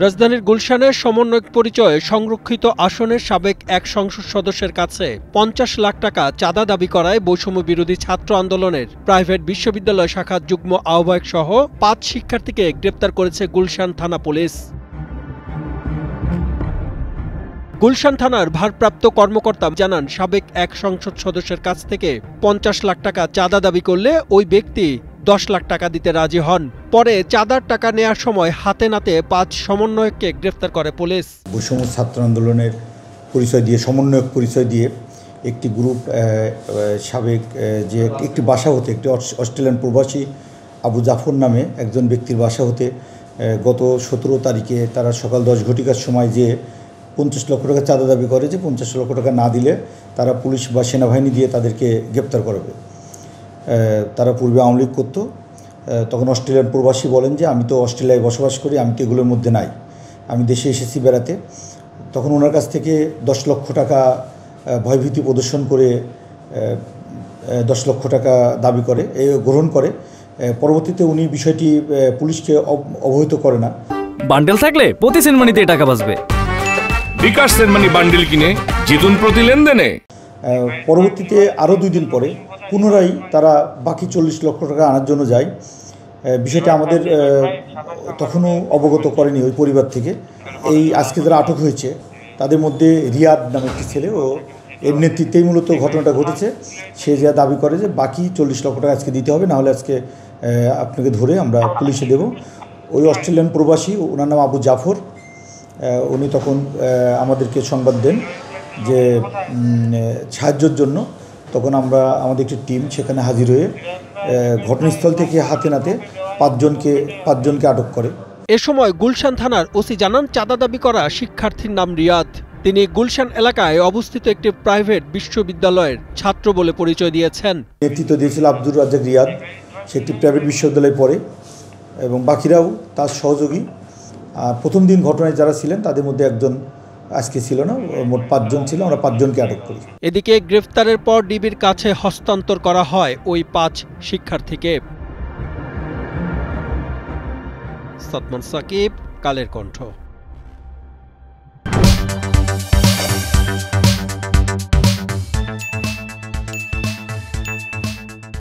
রাজধানীর গুলশানের সমন্বয়ক পরিচয়ে সংরক্ষিত আসনের সাবেক এক সংসদ সদস্যের কাছে ৫০ লাখ টাকা চাঁদা দাবি করায় বৈষম্য বিরোধী ছাত্র আন্দোলনের প্রাইভেট বিশ্ববিদ্যালয় শাখার যুগ্ম আহ্বায়ক সহ ৫ শিক্ষার্থীকে গ্রেপ্তার করেছে গুলশান থানা পুলিশ। গুলশান থানার ভারপ্রাপ্ত কর্মকর্তা জানান, সাবেক এক সংসদ সদস্যের কাছ থেকে ৫০ লাখ টাকা চাঁদা দাবি করলে ওই ব্যক্তি ১০ লাখ টাকা দিতে রাজি হন। পরে চাঁদার টাকা নেয়ার সময় হাতে নাতে ৫ সমন্বয়ককে গ্রেফতার করে পুলিশ। বৈষম্য ছাত্র আন্দোলনের পরিচয় দিয়ে, সমন্বয়ক পরিচয় দিয়ে একটি গ্রুপ সাবেক যে একটি বাসা হতে, একটি অস্ট্রেলিয়ান প্রবাসী আবু জাফর নামে একজন ব্যক্তির বাসা হতে গত ১৭ তারিখে তারা সকাল ১০ ঘটিকার সময় যে ৫০ লক্ষ টাকা চাঁদা দাবি করে যে ৫০ লক্ষ টাকা না দিলে তারা পুলিশ বা সেনাবাহিনী দিয়ে তাদেরকে গ্রেপ্তার করবে। তারা পূর্বে আওয়ামী লীগ করতো। তখন অস্ট্রেলিয়ান প্রবাসী বলেন যে আমি তো অস্ট্রেলিয়ায় বসবাস করি, আমি তো এগুলোর মধ্যে নাই, আমি দেশে এসেছি বেড়াতে। তখন ওনার কাছ থেকে ১০ লক্ষ টাকা ভয়ভীতি প্রদর্শন করে ১০ লক্ষ টাকা দাবি করে, গ্রহণ করে। পরবর্তীতে উনি বিষয়টি পুলিশকে অবহিত করে না। বান্ডেল থাকলে প্রতি সেনমানিতে টাকা বাঁচবে। বিকাশ সেনমানি বান্ডেল কিনে জিতুন প্রতি লেনদেনে। পরবর্তীতে আরও ২ দিন পরে পুনরায় তারা বাকি ৪০ লক্ষ টাকা আনার জন্য যায়। বিষয়টা আমাদের তখনও অবগত করেনি ওই পরিবার থেকে। এই আজকে যারা আটক হয়েছে তাদের মধ্যে রিয়াদ নামে একটি ছেলে, ও এর নেতৃত্বেই মূলত ঘটনাটা ঘটেছে। সে যা দাবি করে যে বাকি ৪০ লক্ষ টাকা আজকে দিতে হবে, নাহলে আজকে আপনাকে ধরে আমরা পুলিশে দেব। ওই অস্ট্রেলিয়ান প্রবাসী, ওনার নাম আবু জাফর, উনি তখন আমাদেরকে সংবাদ দেন যে সাহায্যের জন্য। তখন আমাদের একটি টিম সেখানে হাজির হয়ে ঘটনাস্থল থেকে হাতে নাতে পাঁচজনকে আটক করে। এ সময় গুলশান থানার ওসি জানান, চাঁদা দাবি করা শিক্ষার্থীর নাম রিয়াদ। তিনি গুলশান এলাকায় অবস্থিত একটি প্রাইভেট বিশ্ববিদ্যালয়ের ছাত্র বলে পরিচয় দিয়েছেন। নেতৃত্ব দিয়েছিল আব্দুর রাজ্জাক রিয়াদ, সে একটি প্রাইভেট বিশ্ববিদ্যালয়ে পড়ে, এবং বাকিরাও তার সহযোগী। প্রথম দিন ঘটনায় যারা ছিলেন তাদের মধ্যে একজন আজকে ছিল না, মোট ৫ জন ছিল। আমরা ৫ জনকে আটক করি। এদিকে গ্রেফতারের পর ডিবির কাছে হস্তান্তর করা হয় ওই ৫ শিক্ষার্থীকে। সাদমান সাকিব, কালের কণ্ঠ।